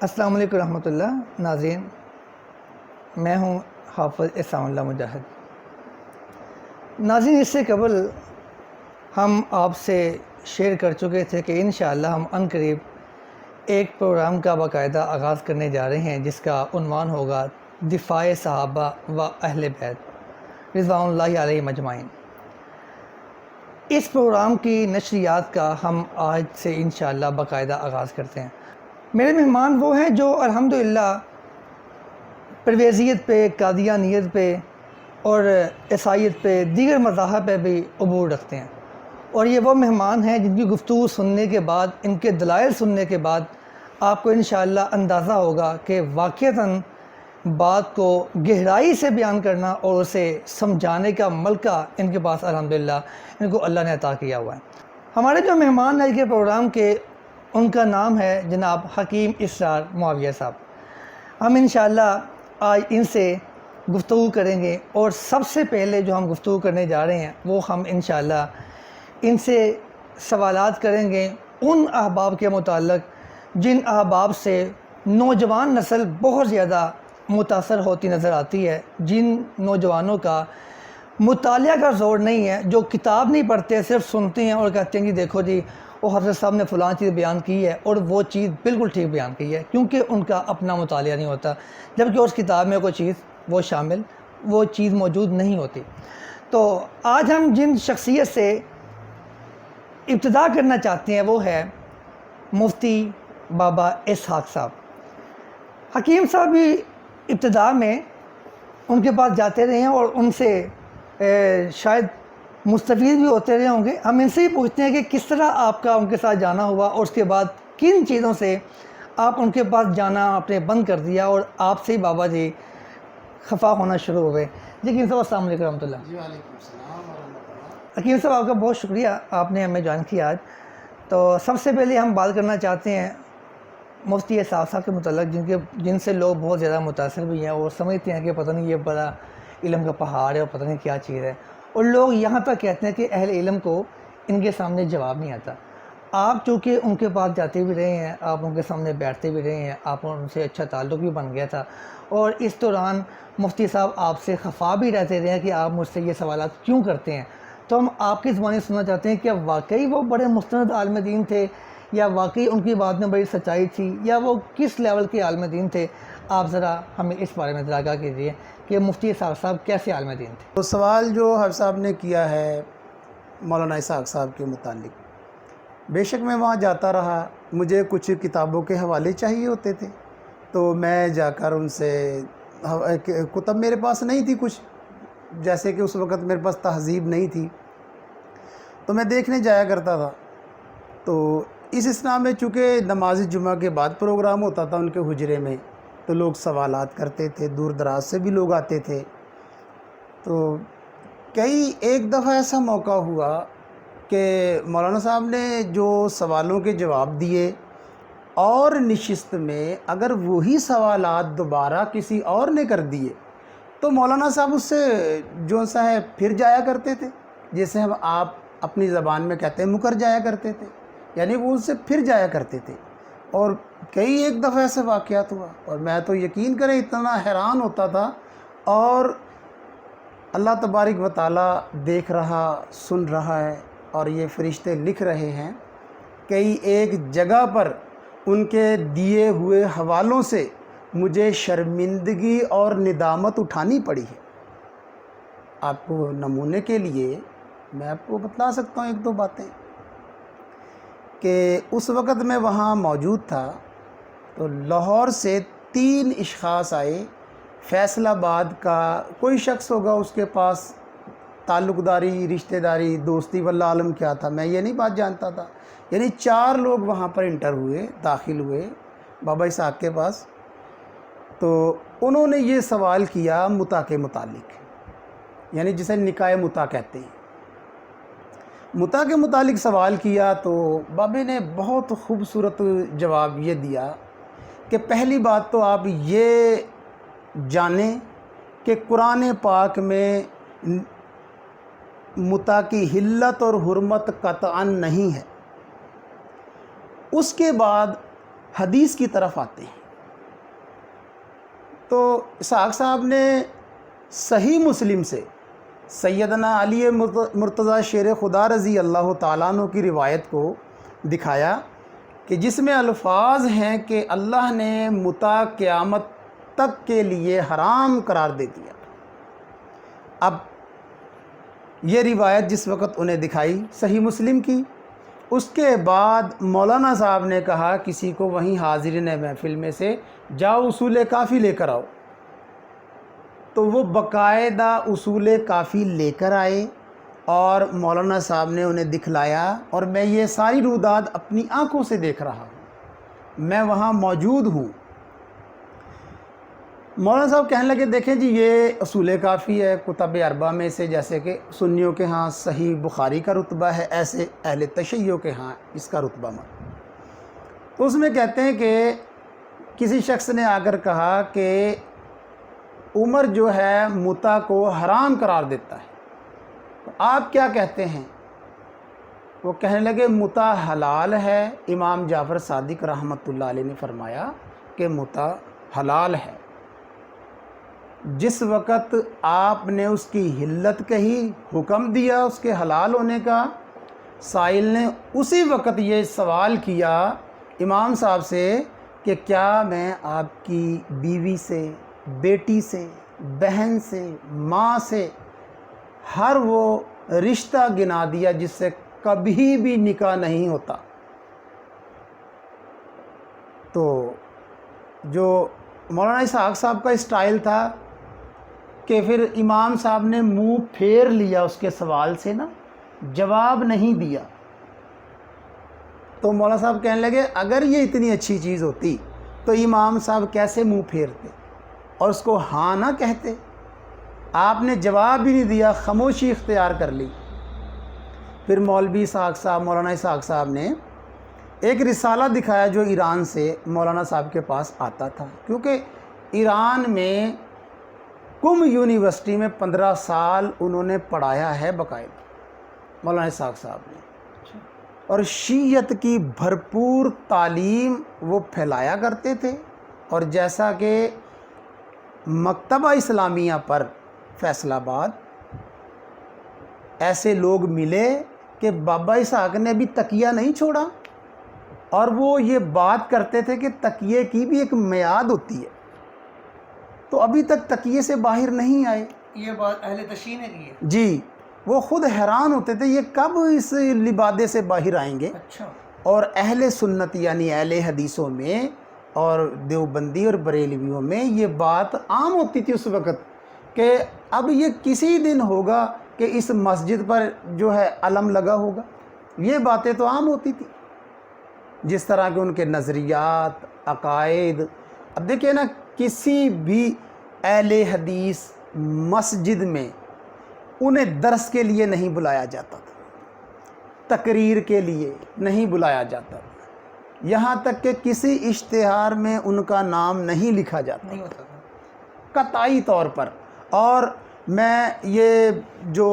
السلام علیکم ورحمۃ اللہ ناظرین، میں ہوں حافظ احسان اللہ مجاہد۔ ناظرین، اس سے قبل ہم آپ سے شیئر کر چکے تھے کہ انشاءاللہ ہم عنقریب ایک پروگرام کا باقاعدہ آغاز کرنے جا رہے ہیں جس کا عنوان ہوگا دفاع صحابہ و اہل بیت رضوان اللہ علیہم اجمعین۔ اس پروگرام کی نشریات کا ہم آج سے انشاءاللہ باقاعدہ آغاز کرتے ہیں۔ میرے مہمان وہ ہیں جو الحمدللہ پرویزیت پہ، قادیانیت پہ اور عیسائیت پہ، دیگر مذاہب پہ بھی عبور رکھتے ہیں، اور یہ وہ مہمان ہیں جن کی گفتگو سننے کے بعد، ان کے دلائل سننے کے بعد آپ کو انشاءاللہ اندازہ ہوگا کہ واقعتاً بات کو گہرائی سے بیان کرنا اور اسے سمجھانے کا ملکہ ان کے پاس الحمدللہ ان کو اللہ نے عطا کیا ہوا ہے۔ ہمارے جو مہمان ہیں کے پروگرام کے، ان کا نام ہے جناب حکیم اسرار معاویہ صاحب۔ ہم انشاءاللہ آج ان سے گفتگو کریں گے، اور سب سے پہلے جو ہم گفتگو کرنے جا رہے ہیں وہ ہم انشاءاللہ ان سے سوالات کریں گے ان احباب کے متعلق جن احباب سے نوجوان نسل بہت زیادہ متاثر ہوتی نظر آتی ہے، جن نوجوانوں کا مطالعہ کا زور نہیں ہے، جو کتاب نہیں پڑھتے، صرف سنتے ہیں اور کہتے ہیں کہ دیکھو جی وہ حضرت صاحب نے فلاں چیز بیان کی ہے اور وہ چیز بالکل ٹھیک بیان کی ہے، کیونکہ ان کا اپنا مطالعہ نہیں ہوتا، جبکہ اس کتاب میں کوئی چیز وہ چیز موجود نہیں ہوتی۔ تو آج ہم جن شخصیت سے ابتدا کرنا چاہتے ہیں وہ ہے مفتی بابا اسحاق صاحب۔ حکیم صاحب بھی ابتدا میں ان کے پاس جاتے رہے ہیں اور ان سے شاید مستفید بھی ہوتے رہے ہوں گے۔ ہم ان سے ہی پوچھتے ہیں کہ کس طرح آپ کا ان کے ساتھ جانا ہوا، اور اس کے بعد کن چیزوں سے آپ ان کے پاس جانا آپ نے بند کر دیا اور آپ سے ہی بابا جی خفا ہونا شروع ہوئے۔ جی حکیم صاحب السلام علیکم ورحمۃ اللہ۔ جی وعلیکم السلام ورحمۃ اللہ۔ حکیم صاحب آپ کا بہت شکریہ، آپ نے ہمیں جوائن کیا آج۔ تو سب سے پہلے ہم بات کرنا چاہتے ہیں مفتی اسحاق صاحب کے متعلق، جن سے لوگ بہت زیادہ متاثر بھی ہیں اور سمجھتے ہیں کہ پتہ نہیں یہ بڑا علم کا پہاڑ ہے اور پتہ نہیں کیا چیز ہے، اور لوگ یہاں تک کہتے ہیں کہ اہل علم کو ان کے سامنے جواب نہیں آتا۔ آپ چونکہ ان کے پاس جاتے بھی رہے ہیں، آپ ان کے سامنے بیٹھتے بھی رہے ہیں، آپ ان سے اچھا تعلق بھی بن گیا تھا، اور اس دوران مفتی صاحب آپ سے خفا بھی رہتے رہے ہیں کہ آپ مجھ سے یہ سوالات کیوں کرتے ہیں۔ تو ہم آپ کی زبانی سننا چاہتے ہیں کہ واقعی وہ بڑے مستند عالم دین تھے، یا واقعی ان کی بات میں بڑی سچائی تھی، یا وہ کس لیول کے عالم دین تھے؟ آپ ذرا ہمیں اس بارے میں آگاہ کیجیے کہ مفتی اسحاق صاحب کیسے عالم دین تھے۔ تو سوال جو حافظ صاحب نے کیا ہے مولانا اسحاق صاحب کے متعلق، بے شک میں وہاں جاتا رہا، مجھے کچھ کتابوں کے حوالے چاہیے ہوتے تھے، تو میں جا کر ان سے کتب میرے پاس نہیں تھی کچھ، جیسے کہ اس وقت میرے پاس تہذیب نہیں تھی، تو میں دیکھنے جایا کرتا تھا۔ تو اس اسنا میں چونکہ نماز جمعہ کے بعد پروگرام ہوتا تھا ان کے حجرے میں، تو لوگ سوالات کرتے تھے، دور دراز سے بھی لوگ آتے تھے۔ تو ایک دفعہ ایسا موقع ہوا کہ مولانا صاحب نے جو سوالوں کے جواب دیے، اور نشست میں اگر وہی سوالات دوبارہ کسی اور نے کر دیے تو مولانا صاحب اس سے جو سا ہے پھر جایا کرتے تھے، جیسے ہم آپ اپنی زبان میں کہتے ہیں مکر جایا کرتے تھے، یعنی وہ اس سے پھر جایا کرتے تھے۔ اور ایک دفعہ ایسے واقعات ہوا، اور میں تو یقین کریں اتنا حیران ہوتا تھا، اور اللہ تبارک و تعالیٰ دیکھ رہا، سن رہا ہے، اور یہ فرشتے لکھ رہے ہیں۔ ایک جگہ پر ان کے دیے ہوئے حوالوں سے مجھے شرمندگی اور ندامت اٹھانی پڑی ہے۔ آپ کو نمونے کے لیے میں آپ کو بتلا سکتا ہوں ایک دو باتیں، کہ اس وقت میں وہاں موجود تھا تو لاہور سے 3 اشخاص آئے، فیصل آباد کا کوئی شخص ہوگا، اس کے پاس تعلق داری، رشتہ داری، دوستی واللہ عالم کیا تھا، میں یہ نہیں بات جانتا تھا، یعنی 4 لوگ وہاں پر انٹر ہوئے، داخل ہوئے بابا اسحاق کے پاس۔ تو انہوں نے یہ سوال کیا متا کے متعلق، یعنی جسے نکاح متا کہتے ہیں، متا کے متعلق سوال کیا۔ تو بابے نے بہت خوبصورت جواب یہ دیا کہ پہلی بات تو آپ یہ جانیں کہ قرآن پاک میں متا کی حلت اور حرمت قطعاً نہیں ہے۔ اس کے بعد حدیث کی طرف آتے ہیں تو اسحاق صاحب نے صحیح مسلم سے سیدنا علی مرتضیٰ شیر خدا رضی اللہ تعالیٰ عنہ کی روایت کو دکھایا کہ جس میں الفاظ ہیں کہ اللہ نے متع قیامت تک کے لیے حرام قرار دے دیا۔ اب یہ روایت جس وقت انہیں دکھائی صحیح مسلم کی، اس کے بعد مولانا صاحب نے کہا کسی کو وہیں حاضرین محفل میں سے جاؤ اصول کافی لے کر آؤ، تو وہ باقاعدہ اصول کافی لے کر آئے اور مولانا صاحب نے انہیں دکھلایا، اور میں یہ ساری روداد اپنی آنکھوں سے دیکھ رہا ہوں، میں وہاں موجود ہوں۔ مولانا صاحب کہنے لگے دیکھیں جی یہ اصول کافی ہے کتب اربعہ میں سے، جیسے کہ سنیوں کے ہاں صحیح بخاری کا رتبہ ہے، ایسے اہل تشیع کے ہاں اس کا رتبہ مت۔ تو اس میں کہتے ہیں کہ کسی شخص نے آ کر کہا کہ عمر جو ہے متع کو حرام قرار دیتا ہے، تو آپ کیا کہتے ہیں؟ وہ کہنے لگے متع حلال ہے۔ امام جعفر صادق رحمۃ اللہ علیہ نے فرمایا کہ متع حلال ہے۔ جس وقت آپ نے اس کی حلت کہی، حکم دیا اس کے حلال ہونے کا، سائل نے اسی وقت یہ سوال کیا امام صاحب سے کہ کیا میں آپ کی بیوی سے، بیٹی سے، بہن سے، ماں سے ہر وہ رشتہ گنا دیا جس سے کبھی بھی نکاح نہیں ہوتا؟ تو جو مولانا اسحاق صاحب کا اسٹائل تھا کہ پھر امام صاحب نے منہ پھیر لیا اس کے سوال سے، نا جواب نہیں دیا۔ تو مولانا صاحب کہنے لگے اگر یہ اتنی اچھی چیز ہوتی تو امام صاحب کیسے منہ پھیرتے اور اس کو ہاں نہ کہتے؟ آپ نے جواب بھی نہیں دیا، خاموشی اختیار کر لی۔ پھر مولوی اسحاق صاحب، مولانا اسحاق صاحب نے ایک رسالہ دکھایا جو ایران سے مولانا صاحب کے پاس آتا تھا، کیونکہ ایران میں قم یونیورسٹی میں 15 سال انہوں نے پڑھایا ہے باقاعدہ مولانا اسحاق صاحب نے، اور شیعت کی بھرپور تعلیم وہ پھیلایا کرتے تھے۔ اور جیسا کہ مکتبہ اسلامیہ پر فیصل آباد ایسے لوگ ملے کہ بابا اسحاق نے ابھی تقیہ نہیں چھوڑا، اور وہ یہ بات کرتے تھے کہ تقیے کی بھی ایک میعاد ہوتی ہے، تو ابھی تک تقیے سے باہر نہیں آئے۔ یہ بات اہل تشیع نے کی ہے؟ جی، وہ خود حیران ہوتے تھے یہ کب اس لبادے سے باہر آئیں گے۔ اچھا۔ اور اہل سنت یعنی اہل حدیثوں میں اور دیوبندی اور بریلویوں میں یہ بات عام ہوتی تھی اس وقت کہ اب یہ کسی دن ہوگا کہ اس مسجد پر جو ہے علم لگا ہوگا، یہ باتیں تو عام ہوتی تھی، جس طرح کے ان کے نظریات، عقائد۔ اب دیکھیں نا، کسی بھی اہل حدیث مسجد میں انہیں درس کے لیے نہیں بلایا جاتا تھا، تقریر کے لیے نہیں بلایا جاتا تھا، یہاں تک کہ کسی اشتہار میں ان کا نام نہیں لکھا جاتا، نہیں ہوتا تھا قطعی طور پر۔ اور میں یہ جو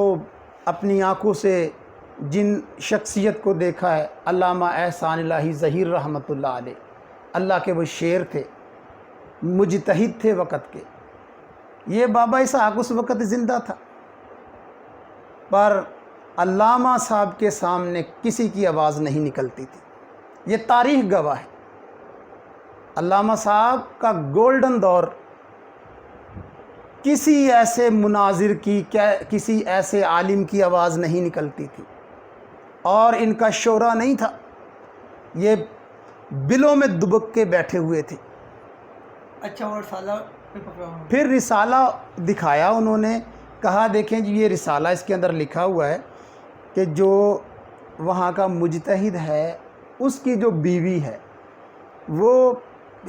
اپنی آنکھوں سے جن شخصیت کو دیکھا ہے، علامہ احسان الہی ظہیر رحمۃ اللہ علیہ، اللہ کے وہ شیر تھے، مجتہد تھے وقت کے، یہ بابا اسحاق اس وقت زندہ تھا، پر علامہ صاحب کے سامنے کسی کی آواز نہیں نکلتی تھی، یہ تاریخ گواہ ہے۔ علامہ صاحب کا گولڈن دور کسی ایسے مناظر کی، کسی ایسے عالم کی آواز نہیں نکلتی تھی، اور ان کا شورا نہیں تھا، یہ بلوں میں دبک کے بیٹھے ہوئے تھے۔ اچھا، اور رسالہ پہ پکڑا ہوا؟ پھر رسالہ دکھایا انہوں نے، کہا دیکھیں جی یہ رسالہ، اس کے اندر لکھا ہوا ہے کہ جو وہاں کا مجتہد ہے اس کی جو بیوی ہے وہ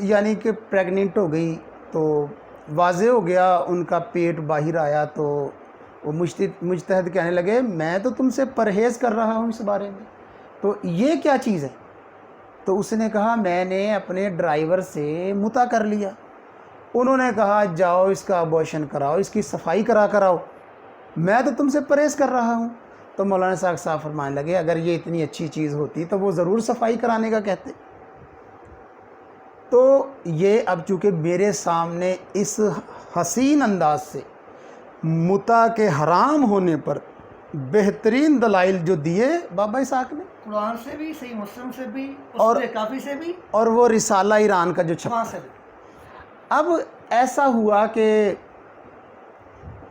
یعنی کہ پریگننٹ ہو گئی، تو واضح ہو گیا ان کا پیٹ باہر آیا، تو وہ مجتہد کہنے لگے میں تو تم سے پرہیز کر رہا ہوں اس بارے میں، تو یہ کیا چیز ہے؟ تو اس نے کہا میں نے اپنے ڈرائیور سے متع کر لیا۔ انہوں نے کہا جاؤ اس کا ابورشن کراؤ، اس کی صفائی کرا کراؤ، میں تو تم سے پرہیز کر رہا ہوں۔ تو مولانا صاحب فرمانے لگے اگر یہ اتنی اچھی چیز ہوتی تو وہ ضرور صفائی کرانے کا کہتے۔ تو یہ اب چونکہ میرے سامنے اس حسین انداز سے متع کے حرام ہونے پر بہترین دلائل جو دیے بابا اسحاق نے، قرآن سے بھی، صحیح مسلم سے بھی، اور اصول کافی سے بھی، اور وہ رسالہ ایران کا جو چھپا، وہاں سے بھی. اب ایسا ہوا کہ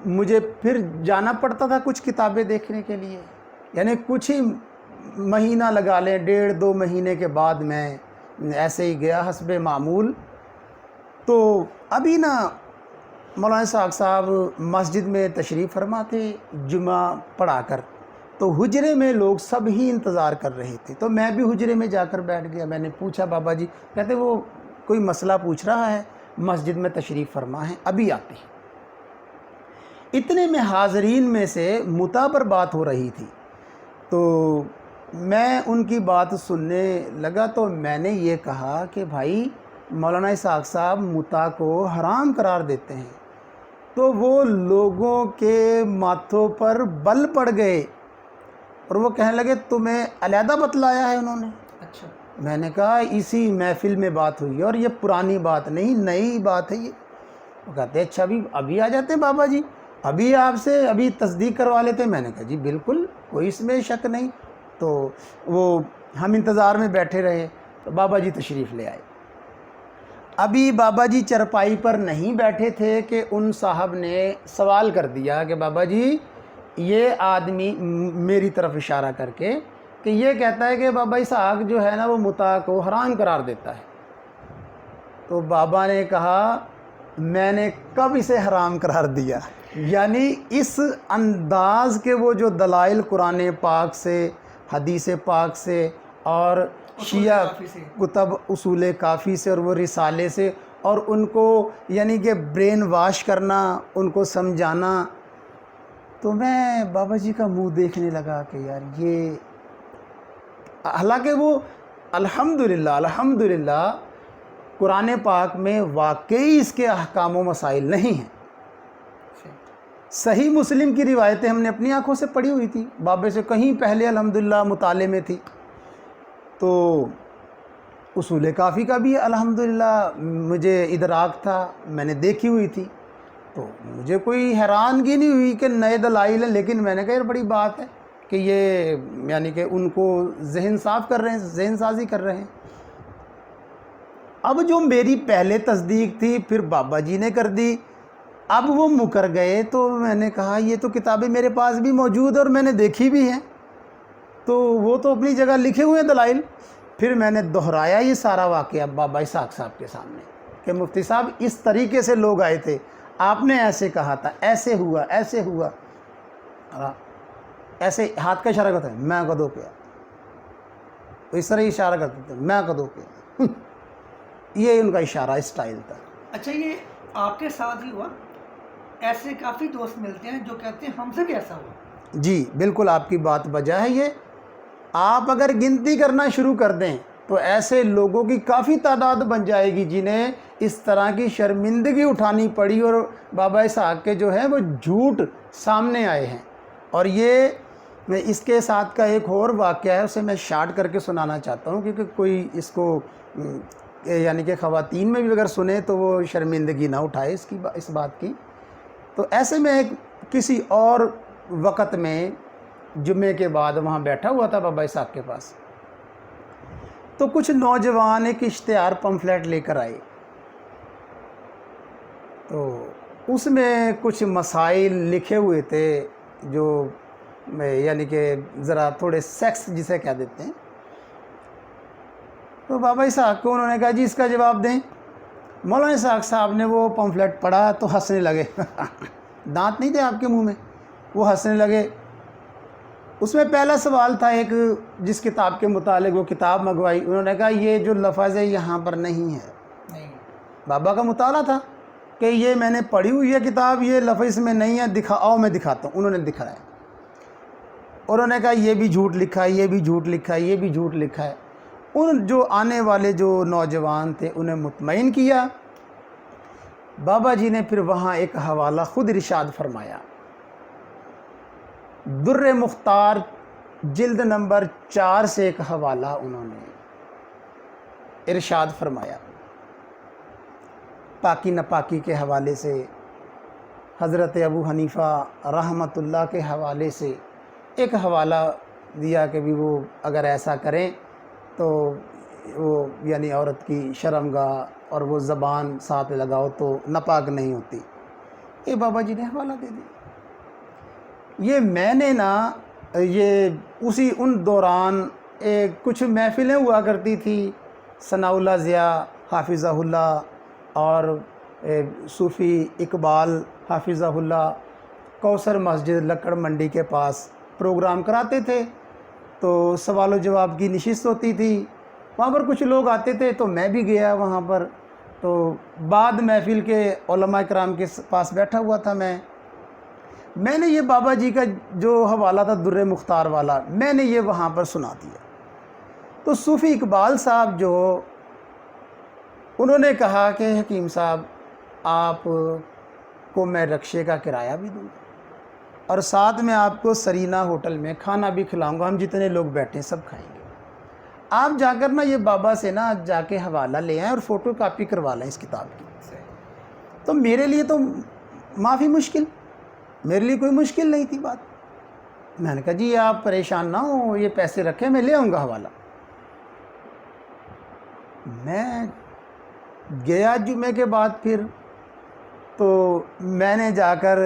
مجھے پھر جانا پڑتا تھا کچھ کتابیں دیکھنے کے لیے، یعنی کچھ ہی مہینہ لگا لیں، 1.5-2 مہینے کے بعد میں ایسے ہی گیا حسب معمول. تو ابھی نا مولانا اسحاق صاحب مسجد میں تشریف فرما تھے جمعہ پڑھا کر، تو حجرے میں لوگ سب ہی انتظار کر رہے تھے، تو میں بھی حجرے میں جا کر بیٹھ گیا. میں نے پوچھا بابا جی، کہتے وہ کوئی مسئلہ پوچھ رہا ہے، مسجد میں تشریف فرما ہے، ابھی آتے ہیں. اتنے میں حاضرین میں سے متع پر بات ہو رہی تھی، تو میں ان کی بات سننے لگا. تو میں نے یہ کہا کہ بھائی مولانا اسحاق صاحب متع کو حرام قرار دیتے ہیں. تو وہ لوگوں کے ماتھوں پر بل پڑ گئے اور وہ کہنے لگے تمہیں علیحدہ بتلایا ہے انہوں نے. اچھا. میں نے کہا اسی محفل میں بات ہوئی ہے اور یہ پرانی بات نہیں، نئی بات ہے یہ. وہ کہتے ہیں اچھا ابھی آ جاتے ہیں بابا جی، ابھی آپ سے ابھی تصدیق کروا لیتے. میں نے کہا جی بالکل، کوئی اس میں شک نہیں. تو وہ ہم انتظار میں بیٹھے رہے، تو بابا جی تشریف لے آئے. ابھی بابا جی چرپائی پر نہیں بیٹھے تھے کہ ان صاحب نے سوال کر دیا کہ بابا جی یہ آدمی، میری طرف اشارہ کر کے، کہ یہ کہتا ہے کہ بابا اسحاق جو ہے نا وہ متع کو حرام قرار دیتا ہے. تو بابا نے کہا میں نے کب اسے حرام قرار دیا؟ یعنی اس انداز کے وہ جو دلائل قرآن پاک سے، حدیث پاک سے اور شیعہ کتب اصول کافی سے اور وہ رسالے سے، اور ان کو یعنی کہ برین واش کرنا، ان کو سمجھانا. تو میں بابا جی کا منہ دیکھنے لگا کہ یار یہ، حالانکہ وہ الحمدللہ قرآن پاک میں واقعی اس کے احکام و مسائل نہیں ہیں. صحیح مسلم کی روایتیں ہم نے اپنی آنکھوں سے پڑھی ہوئی تھی، بابے سے کہیں پہلے الحمدللہ مطالعے میں تھی. تو اصول کافی کا بھی الحمدللہ مجھے ادراک تھا، میں نے دیکھی ہوئی تھی. تو مجھے کوئی حیرانگی نہیں ہوئی کہ نئے دلائل ہیں، لیکن میں نے کہا یہ بڑی بات ہے کہ یہ یعنی کہ ان کو ذہن صاف کر رہے ہیں، ذہن سازی کر رہے ہیں. اب جو میری پہلے تصدیق تھی پھر بابا جی نے کر دی، اب وہ مکر گئے. تو میں نے کہا یہ تو کتابیں میرے پاس بھی موجود ہیں اور میں نے دیکھی بھی ہیں، تو وہ تو اپنی جگہ لکھے ہوئے ہیں دلائل. پھر میں نے دہرایا یہ سارا واقعہ بابا اسحاق صاحب کے سامنے کہ مفتی صاحب اس طریقے سے لوگ آئے تھے، آپ نے ایسے کہا تھا، ایسے ہوا، ایسے ہوا. ایسے ہاتھ کا اشارہ کرتا ہے میں کدو کیا، اس طرح اشارہ کرتے تھے میں کدو کیا. یہ ان کا اشارہ اسٹائل تھا. اچھا، یہ آپ کے ساتھ ہی ہوا؟ ایسے کافی دوست ملتے ہیں جو کہتے ہیں ہم سے بھی ایسا ہوا. جی بالکل، آپ کی بات بجا ہے. یہ آپ اگر گنتی کرنا شروع کر دیں تو ایسے لوگوں کی کافی تعداد بن جائے گی جنہیں اس طرح کی شرمندگی اٹھانی پڑی اور بابا اسحاق کے جو ہیں وہ جھوٹ سامنے آئے ہیں. اور یہ میں اس کے ساتھ کا ایک اور واقعہ ہے، اسے میں شارٹ کر کے سنانا چاہتا ہوں کیونکہ کوئی اس کو یعنی کہ خواتین میں بھی اگر سنے تو وہ شرمندگی نہ اٹھائے اس بات کی. تو ایسے میں کسی اور وقت میں جمعے کے بعد وہاں بیٹھا ہوا تھا بابا اسحاق کے پاس، تو کچھ نوجوان ایک اشتہار پمفلیٹ لے کر آئے. تو اس میں کچھ مسائل لکھے ہوئے تھے جو یعنی کہ ذرا تھوڑے سیکس جسے کہہ دیتے ہیں. تو بابا اسحاق کو انہوں نے کہا جی اس کا جواب دیں. مولانا اسحاق صاحب نے وہ پمفلیٹ پڑھا تو ہنسنے لگے. دانت نہیں تھے آپ کے منہ میں، وہ ہنسنے لگے. اس میں پہلا سوال تھا ایک جس کتاب کے متعلق وہ کتاب منگوائی، انہوں نے کہا یہ جو لفظ ہے یہاں پر نہیں ہے. بابا کا مطالعہ تھا کہ یہ میں نے پڑھی ہوئی ہے کتاب، یہ لفظ میں نہیں ہے، دکھاؤ میں دکھاتا ہوں. انہوں نے دکھایا، انہوں نے کہا یہ بھی جھوٹ لکھا ہے، یہ بھی جھوٹ لکھا ہے، یہ بھی جھوٹ لکھا ہے. ان جو آنے والے جو نوجوان تھے انہیں مطمئن کیا. بابا جی نے پھر وہاں ایک حوالہ خود ارشاد فرمایا، در مختار جلد نمبر 4 سے ایک حوالہ انہوں نے ارشاد فرمایا پاکی ناپاکی کے حوالے سے، حضرت ابو حنیفہ رحمۃ اللہ کے حوالے سے ایک حوالہ دیا کہ بھی وہ اگر ایسا کریں تو وہ یعنی عورت کی شرمگاہ اور وہ زبان ساتھ لگاؤ تو ناپاک نہیں ہوتی. یہ بابا جی نے حوالہ دے دیا. یہ میں نے نا یہ اسی ان دوران کچھ محفلیں ہوا کرتی تھی، ثناء اللہ ضیاء حافظہ اللہ اور صوفی اقبال حافظہ اللہ کوثر مسجد لکڑ منڈی کے پاس پروگرام کراتے تھے. تو سوال و جواب کی نشست ہوتی تھی، وہاں پر کچھ لوگ آتے تھے تو میں بھی گیا وہاں پر. تو بعد محفل کے علماء کرام کے پاس بیٹھا ہوا تھا. میں نے یہ بابا جی کا جو حوالہ تھا در مختار والا، میں نے یہ وہاں پر سنا دیا. تو صوفی اقبال صاحب جو انہوں نے کہا کہ حکیم صاحب آپ کو میں رکشے کا کرایہ بھی دوں گا اور ساتھ میں آپ کو سرینا ہوٹل میں کھانا بھی کھلاؤں گا، ہم جتنے لوگ بیٹھے ہیں سب کھائیں گے. آپ جا کر نا یہ بابا سے نا جا کے حوالہ لے آئیں اور فوٹو کاپی کروا لیں اس کتاب کی. تو میرے لیے تو معافی مشکل، میرے لیے کوئی مشکل نہیں تھی بات. میں نے کہا جی آپ پریشان نہ ہوں، یہ پیسے رکھیں میں لے آؤں گا حوالہ. میں گیا جمعے کے بعد پھر تو میں نے جا کر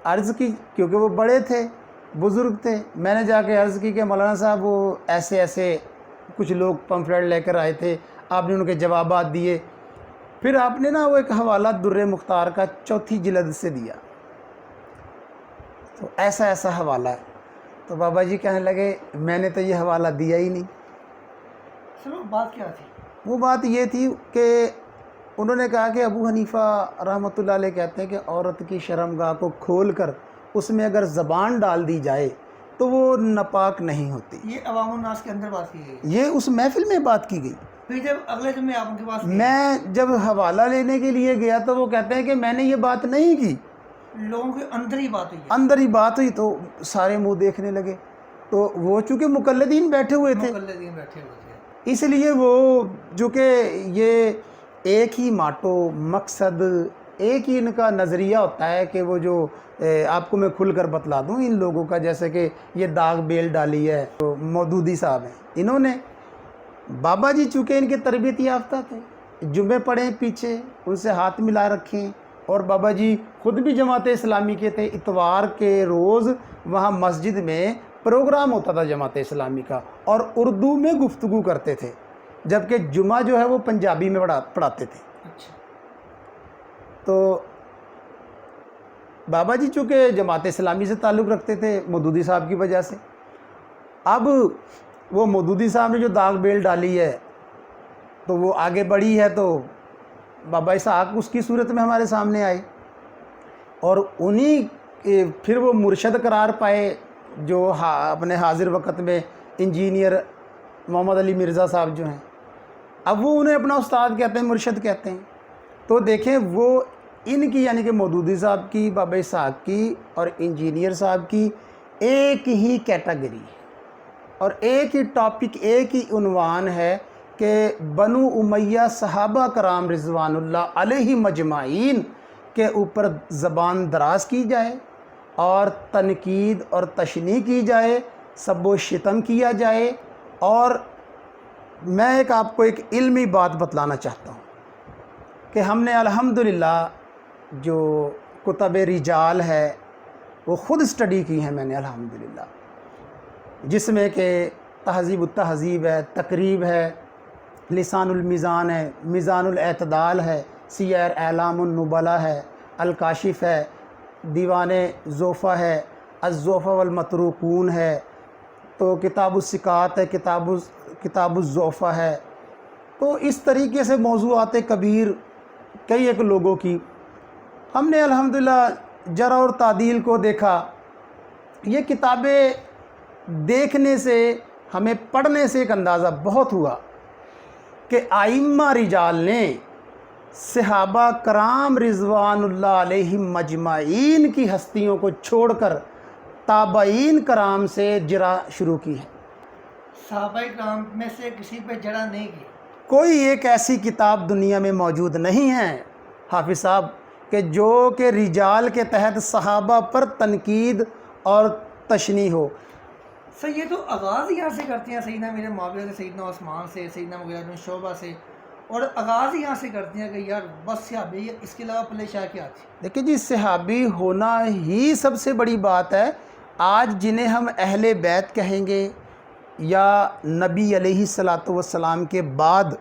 عرض کی، کیونکہ وہ بڑے تھے بزرگ تھے، میں نے جا کے عرض کی کہ مولانا صاحب وہ ایسے ایسے کچھ لوگ پمفلیٹ لے کر آئے تھے، آپ نے ان کے جوابات دیے. پھر آپ نے نا وہ ایک حوالہ در مختار کا 4 جلد سے دیا، تو ایسا ایسا حوالہ ہے. تو بابا جی کہنے لگے میں نے تو یہ حوالہ دیا ہی نہیں. چلو بات کیا تھی؟ وہ بات یہ تھی کہ انہوں نے کہا کہ ابو حنیفہ رحمۃ اللہ علیہ کہتے ہیں کہ عورت کی شرمگاہ کو کھول کر اس میں اگر زبان ڈال دی جائے تو وہ ناپاک نہیں ہوتی. یہ عوام الناس کے اندر بات کی گئی، یہ اس محفل میں بات کی گئی. پھر جب اگلے جمعے آپ ان کے پاس میں جب حوالہ لینے کے لیے گیا تو وہ کہتے ہیں کہ میں نے یہ بات نہیں کی، لوگوں کے اندر ہی بات ہوئی ہے، اندر ہی بات ہوئی. تو سارے منہ دیکھنے لگے. تو وہ چونکہ مقلدین بیٹھے ہوئے تھے مقلدین بیٹھے ہوئے تھے، اس لیے وہ جو کہ یہ ایک ہی ماٹو مقصد، ایک ہی ان کا نظریہ ہوتا ہے کہ وہ جو آپ کو میں کھل کر بتلا دوں ان لوگوں کا، جیسے کہ یہ داغ بیل ڈالی ہے تو مودودی صاحب ہیں، انہوں نے بابا جی چونکہ ان کے تربیت یافتہ تھے، جمعے پڑھیں پیچھے ان سے ہاتھ ملا رکھیں. اور بابا جی خود بھی جماعت اسلامی کے تھے، اتوار کے روز وہاں مسجد میں پروگرام ہوتا تھا جماعت اسلامی کا اور اردو میں گفتگو کرتے تھے، جبکہ جمعہ جو ہے وہ پنجابی میں پڑھاتے تھے. تو بابا جی چونکہ جماعت اسلامی سے تعلق رکھتے تھے مودودی صاحب کی وجہ سے، اب وہ مودودی صاحب نے جو داغ بیل ڈالی ہے تو وہ آگے بڑھی ہے تو بابا اسحاق اس کی صورت میں ہمارے سامنے آئے اور انہی پھر وہ مرشد قرار پائے جو اپنے حاضر وقت میں انجینئر محمد علی مرزا صاحب جو ہیں، اب وہ انہیں اپنا استاد کہتے ہیں، مرشد کہتے ہیں. تو دیکھیں وہ ان کی یعنی کہ مودودی صاحب کی، بابا اسحاق کی اور انجینئر صاحب کی ایک ہی کیٹیگری ہے اور ایک ہی ٹاپک، ایک ہی عنوان ہے کہ بنو امیہ صحابہ کرام رضوان اللہ علیہ مجمعین کے اوپر زبان دراز کی جائے اور تنقید اور تشنیع کی جائے، سب و شتم کیا جائے. اور میں آپ کو ایک علمی بات بتلانا چاہتا ہوں کہ ہم نے الحمدللہ جو کتب رجال ہے وہ خود اسٹڈی کی ہیں میں نے الحمدللہ، جس میں کہ تہذیب التہذیب ہے، تقریب ہے، لسان المیزان ہے، میزان الاعتدال ہے، سیر اعلام النبلا ہے، الکاشف ہے، دیوان زوفہ ہے، الزوفہ والمتروکون ہے، تو کتاب الثقات ہے، کتاب الزوفہ ہے. تو اس طریقے سے موضوعات کبیر کئی ایک لوگوں کی ہم نے الحمدللہ جرح اور تعدیل کو دیکھا. یہ کتابیں دیکھنے سے، ہمیں پڑھنے سے ایک اندازہ بہت ہوا کہ ائمہ رجال نے صحابہ کرام رضوان اللہ علیہ مجمعین کی ہستیوں کو چھوڑ کر تابعین کرام سے جرح شروع کی ہے. صحابہ کرام میں سے کسی پہ جڑا نہیں کی. کوئی ایک ایسی کتاب دنیا میں موجود نہیں ہے حافظ صاحب کہ رجال کے تحت صحابہ پر تنقید اور تشنیع ہو۔ سر یہ تو آغاز یہاں سے کرتے ہیں سیدنا میرے معاویہ سے، سیدنا عثمان سے، سیدنا مغیرہ بن شعبہ سے، اور آغاز یہاں سے کرتے ہیں کہ یار بس صحابی، اس کے علاوہ پلے شاہ کیا تھی؟ دیکھیں جی، صحابی ہونا ہی سب سے بڑی بات ہے۔ آج جنہیں ہم اہل بیت کہیں گے یا نبی علیہ الصلاۃ والسلام کے بعد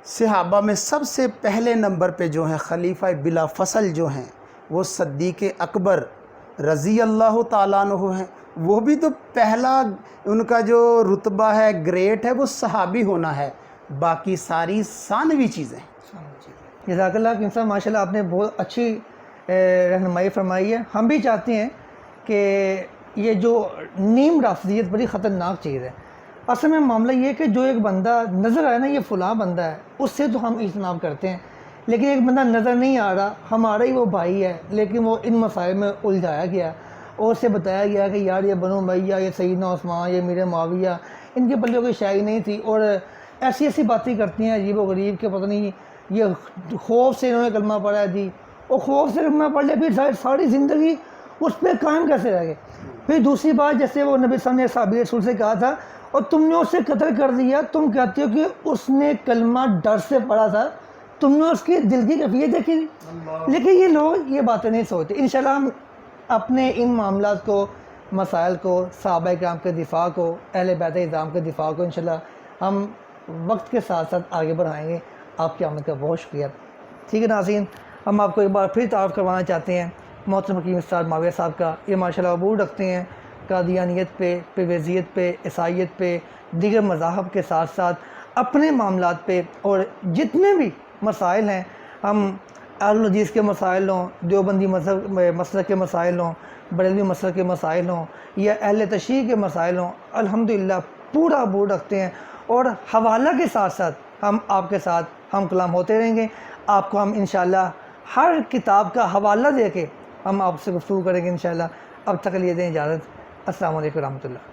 صحابہ میں سب سے پہلے نمبر پہ جو ہیں خلیفہ بلا فصل جو ہیں وہ صدیق اکبر رضی اللہ تعالیٰ عنہ ہیں۔ وہ بھی تو پہلا ان کا جو رتبہ ہے، گریٹ ہے، وہ صحابی ہونا ہے، باقی ساری ثانوی چیزیں۔ جزاک اللہ کنگ صاحب، ماشاء اللہ آپ نے بہت اچھی رہنمائی فرمائی ہے۔ ہم بھی چاہتے ہیں کہ یہ جو نیم رافضیت بڑی خطرناک چیز ہے۔ اصل میں معاملہ یہ ہے کہ جو ایک بندہ نظر آئے نا یہ فلاں بندہ ہے، اس سے تو ہم اجتناب کرتے ہیں، لیکن ایک بندہ نظر نہیں آ رہا، ہمارا ہی وہ بھائی ہے لیکن وہ ان مسائل میں الجھایا گیا اور اسے بتایا گیا کہ یار یہ بنو امیہ، یہ سیدنا عثمان، یہ میرے معاویہ، ان کے پلے کوئی شے نہیں تھی، اور ایسی ایسی باتیں کرتی ہیں عجیب و غریب کہ پتہ نہیں یہ خوف سے انہوں نے کلمہ پڑھا ہے جی، اور خوف سے کلمہ پڑھ لیا، پھر ساری زندگی اس پہ قائم کیسے رہ گئے؟ پھر دوسری بات، جیسے وہ نبی صلی اللہ علیہ وسلم نے صحابی رسول سے کہا تھا اور تم نے اسے قتل کر دیا، تم کہتے ہو کہ اس نے کلمہ ڈر سے پڑھا تھا، تم نے اس کی دل کی کیفیت دیکھی تھی۔ لیکن یہ لوگ یہ باتیں نہیں سوچتے۔ انشاءاللہ ہم اپنے ان معاملات کو، مسائل کو، صحابہ کرام کے دفاع کو، اہل بیت اعظام کے دفاع کو انشاءاللہ ہم وقت کے ساتھ ساتھ آگے بڑھائیں گے۔ آپ کی آمد کا بہت شکریہ۔ ٹھیک ہے ناظرین، ہم آپ کو ایک بار پھر تعارف کروانا چاہتے ہیں محترم حکیم استاد معاویہ صاحب کا۔ یہ ماشاءاللہ عبور رکھتے ہیں قادیانیت پہ، پرویزیت پہ، عیسائیت پہ، دیگر مذاہب کے ساتھ ساتھ اپنے معاملات پہ، اور جتنے بھی مسائل ہیں، ہم اہل الحدیث کے مسائل ہوں، دیوبندی مسلک کے مسائل ہوں، بریلوی مسلک کے مسائل ہوں، یا اہل تشیع کے مسائل ہوں، الحمدللہ پورا عبور رکھتے ہیں، اور حوالہ کے ساتھ ساتھ ہم آپ کے ساتھ ہم کلام ہوتے رہیں گے۔ آپ کو ہم انشاءاللہ ہر کتاب کا حوالہ دے کے ہم آپ سے گفتگو کریں گے انشاءاللہ۔ اب تک کے لیے دیں اجازت۔ السلام علیکم ورحمۃ اللہ۔